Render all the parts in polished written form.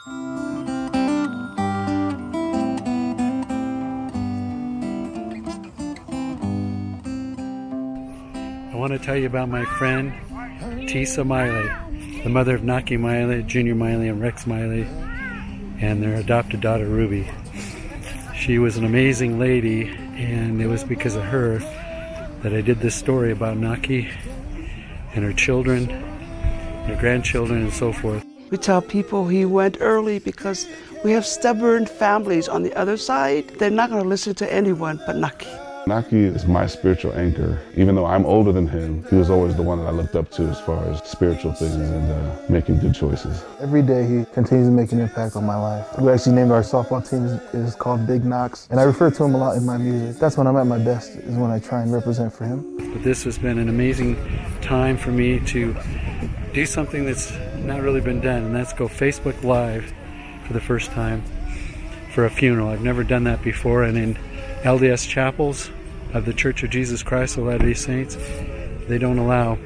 I want to tell you about my friend Tisa MAILE, the mother of Naki MAILE, Junior MAILE, and Rex MAILE, and their adopted daughter Ruby. She was an amazing lady, and it was because of her that I did this story about Naki and her children, her grandchildren, and so forth. We tell people he went early because we have stubborn families on the other side. They're not going to listen to anyone but Naki. Naki is my spiritual anchor. Even though I'm older than him, he was always the one that I looked up to as far as spiritual things and making good choices. Every day he continues to make an impact on my life. We actually named our softball team, is called Big Knocks, and I refer to him a lot in my music. That's when I'm at my best, is when I try and represent for him. But this has been an amazing time for me to do something that's not really been done, and that's go Facebook Live for the first time for a funeral. I've never done that before, and in LDS chapels of the Church of Jesus Christ of Latter-day Saints, they don't allow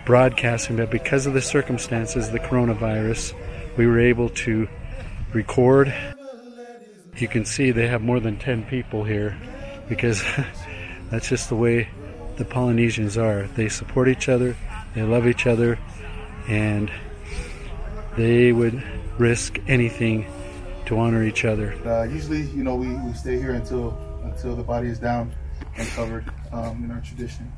broadcasting, but because of the circumstances, the coronavirus, we were able to record. You can see they have more than 10 people here because that's just the way the Polynesians are. They support each other, they love each other, and they would risk anything to honor each other. Usually, you know, we stay here until the body is down and covered in our tradition.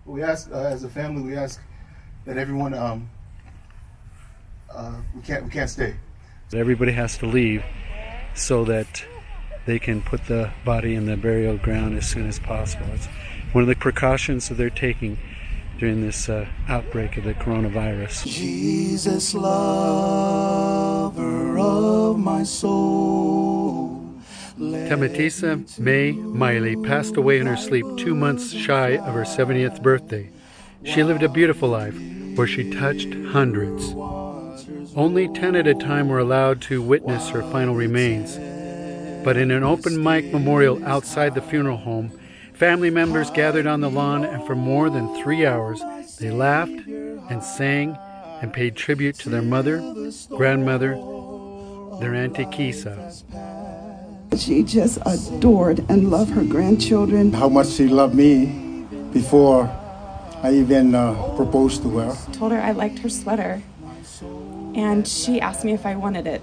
We ask, as a family, we ask that everyone, we can't stay. Everybody has to leave so that they can put the body in the burial ground as soon as possible. It's one of the precautions that they're taking during this outbreak of the coronavirus. Jesus, lover of my soul. Tisa MAILE passed away in her sleep 2 months shy of her 70th birthday. She lived a beautiful life where she touched hundreds. Only 10 at a time were allowed to witness her final remains. But in an open mic memorial outside the funeral home, family members gathered on the lawn, and for more than 3 hours, they laughed and sang and paid tribute to their mother, grandmother, their Auntie Tisa. She just adored and loved her grandchildren. How much she loved me before I even proposed to her. I told her I liked her sweater, and she asked me if I wanted it.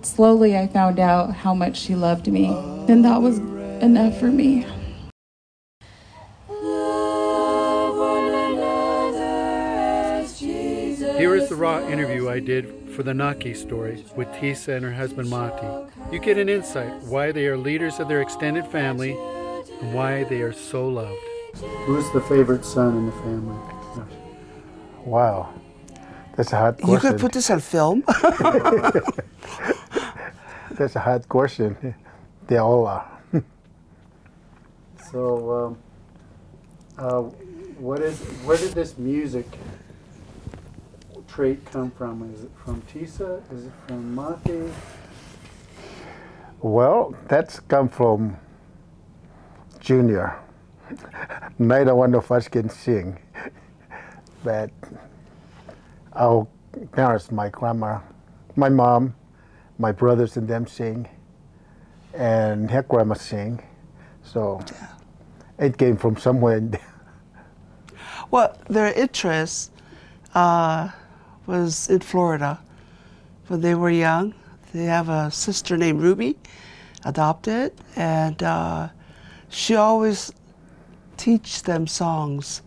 Slowly, I found out how much she loved me, and that was enough for me. Here is the raw interview I did for the Naki story with Tisa and her husband Mati. You get an insight why they are leaders of their extended family and why they are so loved. Who's the favorite son in the family? Wow, that's a hard question. You could put this on film. That's a hard question. They all are. So, where did this music trait come from? Is it from Tisa? Is it from Mati? Well, that's come from Junior. Neither one of us can sing, but our parents, my grandma, my mom, my brothers and them sing, and her grandma sing, so it came from somewhere. Well, their interest was in Florida. When they were young, they have a sister named Ruby, adopted, and she always teach them songs.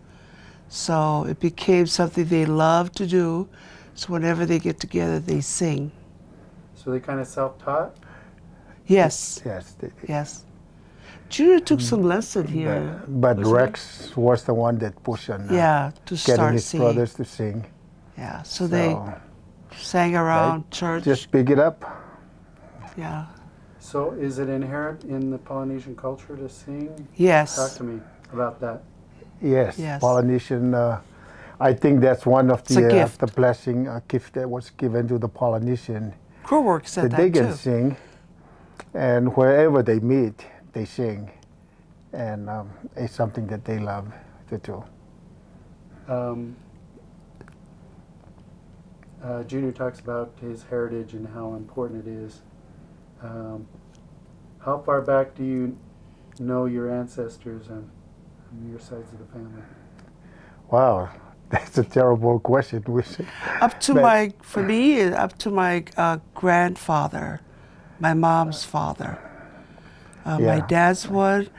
So it became something they love to do. So whenever they get together, they sing. So they kind of self-taught? Yes. Yes. Yes. Junior took some lesson here. But Rex was the one that pushed on to getting start his singing. brothers to sing. Yeah, so they sang around church. Just pick it up. Yeah. So is it inherent in the Polynesian culture to sing? Yes. Talk to me about that. Yes, Yes. Polynesian. I think that's one of It's a gift. the blessing, gift that was given to the Polynesian. Crowwork said that they can too. sing, and wherever they meet, they sing, and it's something that they love to do. Junior talks about his heritage and how important it is. How far back do you know your ancestors on your sides of the family? Wow, that's a terrible question. Up to my, for me, up to my grandfather, my mom's father. My dad's one,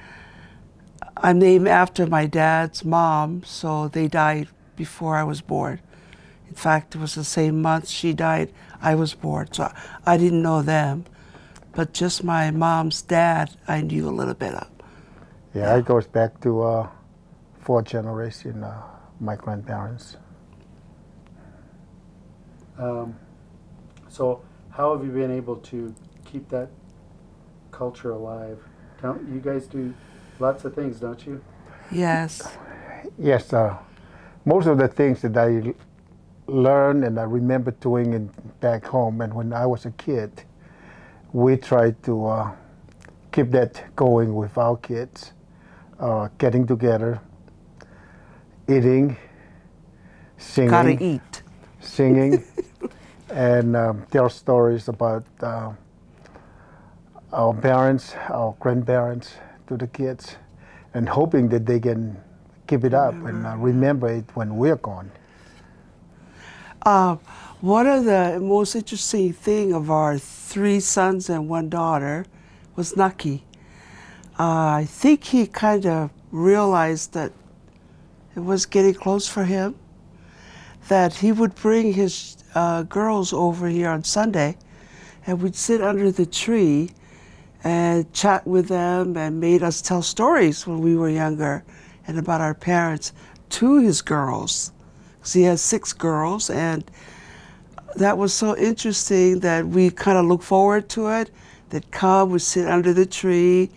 I'm named after my dad's mom, so they died before I was born. In fact, it was the same month she died, I was born, so I didn't know them. But just my mom's dad, I knew a little bit of. Yeah, it goes back to 4th generation, my grandparents. So how have you been able to keep that culture alive? You guys do lots of things, don't you? Yes. Yes, most of the things that I learned and I remember doing back home and when I was a kid, we tried to keep that going with our kids, getting together, eating, singing. Gotta eat. Singing, and tell stories about our parents, our grandparents to the kids, and hoping that they can keep it up and remember it when we're gone. One of the most interesting thing of our 3 sons and 1 daughter was Nucky. I think he kind of realized that it was getting close for him, that he would bring his girls over here on Sunday, and we'd sit under the tree and chat with them and made us tell stories when we were younger and about our parents to his girls. Because he has 6 girls, and that was so interesting that we kind of look forward to it. They'd come, we'd sit under the tree,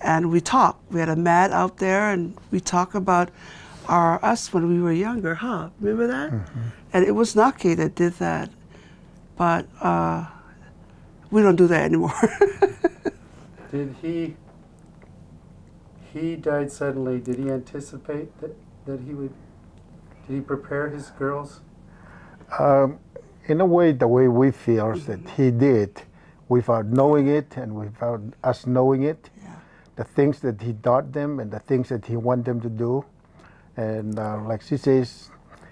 and we talk. We had a mat out there, and we talk about us when we were younger, huh? Remember that? Mm-hmm. And it was Naki that did that, but we don't do that anymore. Did he died suddenly? Did he anticipate that he would? Did he prepare his girls? In a way, the way we feel is that he did, without knowing it and without us knowing it. Yeah. The things that he taught them and the things that he wanted them to do. And like she says,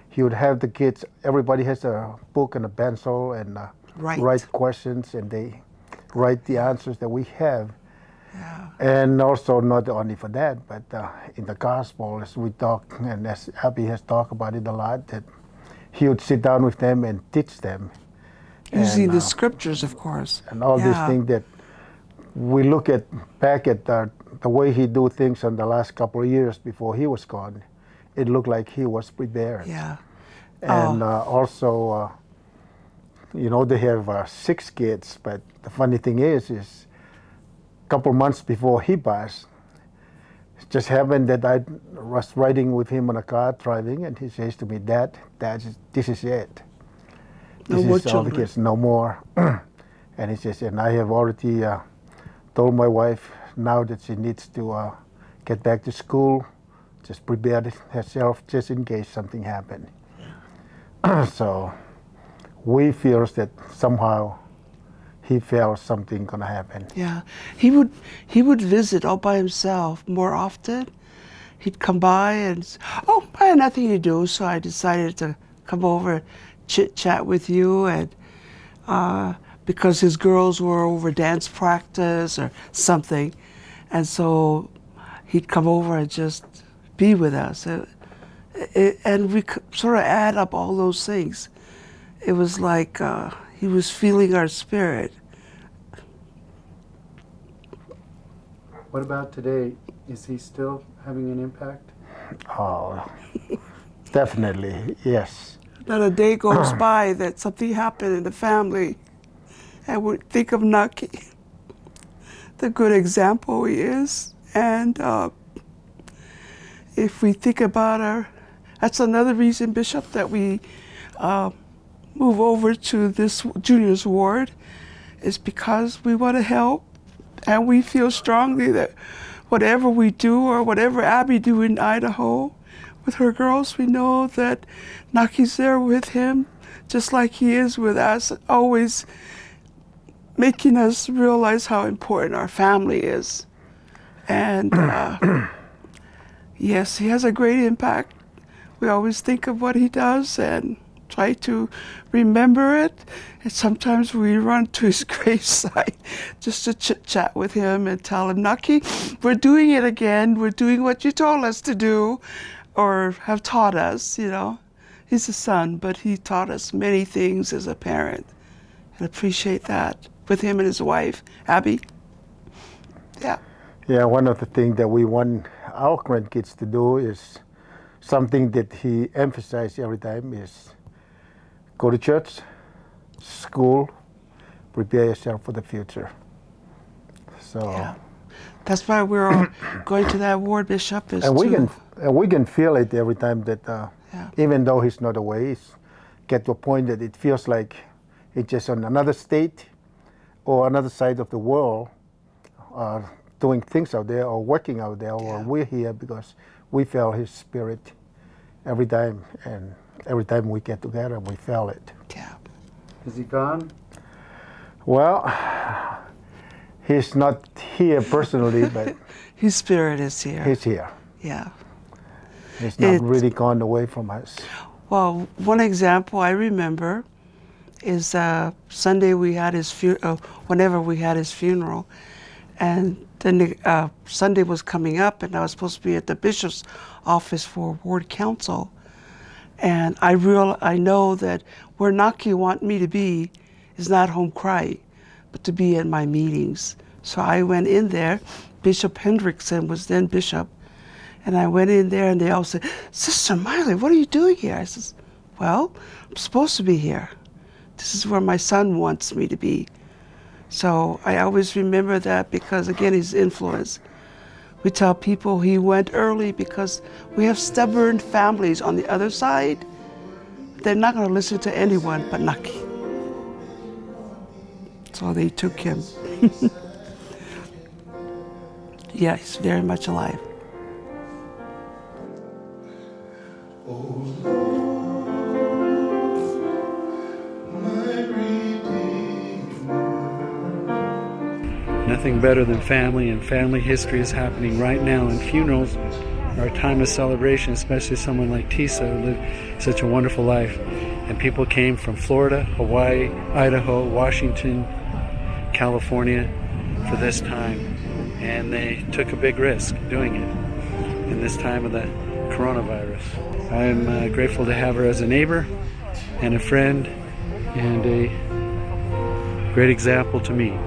he would have the kids, everybody has a book and a pencil and write questions, and they write the answers that we have. Yeah. And also not only for that, but in the gospel, as we talk, and as Abby has talked about it a lot, that he would sit down with them and teach them. Using the scriptures, of course. And all these things that we look at back at the way he do things in the last couple of years before he was gone. It looked like he was prepared. Yeah. And also, you know, they have 6 kids, but the funny thing is a couple months before he passed, it just happened that I was riding with him in a car driving, and he says to me, Dad, this is it. This is all the kids, no more. And he says, and I have already told my wife now that she needs to get back to school, just prepare herself just in case something happened. So we feel that somehow he felt something gonna happen. Yeah, he would visit all by himself more often. He'd come by and, oh, I had nothing to do, so I decided to come over, chit chat with you, and because his girls were over dance practice or something, and so he'd come over and just be with us, and we sort of add up all those things. It was like he was feeling our spirit. What about today? Is he still having an impact? Oh, definitely, yes. Not a day goes by that something happened in the family and we think of Naki, the good example he is. And if we think about that's another reason, Bishop, that we move over to this Junior's ward, is because we want to help, and we feel strongly that whatever we do or whatever Abby do in Idaho, with her girls, we know that Naki's there with him, just like he is with us, always making us realize how important our family is. And yes, he has a great impact. We always think of what he does and try to remember it. And sometimes we run to his graveside just to chit-chat with him and tell him, Naki, we're doing it again. We're doing what you told us to do or have taught us, you know. He's a son, but he taught us many things as a parent. And appreciate that with him and his wife, Abby. Yeah. Yeah, one of the things that we want our grandkids to do is something that he emphasized every time is go to church, school, prepare yourself for the future. So yeah. That's why we're all going to that ward, Bishop. Is and we can feel it every time that yeah. even though he's not away, he's get to a point that it feels like it's just on another state or another side of the world, doing things out there or working out there, or we're here because we feel his spirit every time, and every time we get together, we feel it. Yeah. Is he gone? Well, he's not here personally, but his spirit is here. He's here. Yeah. He's not really gone away from us. Well, one example I remember is Sunday we had his whenever we had his funeral, and then Sunday was coming up, and I was supposed to be at the bishop's office for ward council, and I know that where Naki want me to be is not home cry, but to be at my meetings. So I went in there. Bishop Hendrickson was then bishop, and I went in there, and they all said, "Sister MAILE, what are you doing here?" I says, "Well, I'm supposed to be here. This is where my son wants me to be." So I always remember that because, again, his influence. We tell people he went early because we have stubborn families on the other side. They're not going to listen to anyone but Naki. So they took him. Yeah, he's very much alive. Nothing better than family, and family history is happening right now. And funerals are a time of celebration, especially someone like Tisa who lived such a wonderful life. And people came from Florida, Hawaii, Idaho, Washington, California for this time. And they took a big risk doing it in this time of the coronavirus. I'm grateful to have her as a neighbor and a friend and a great example to me.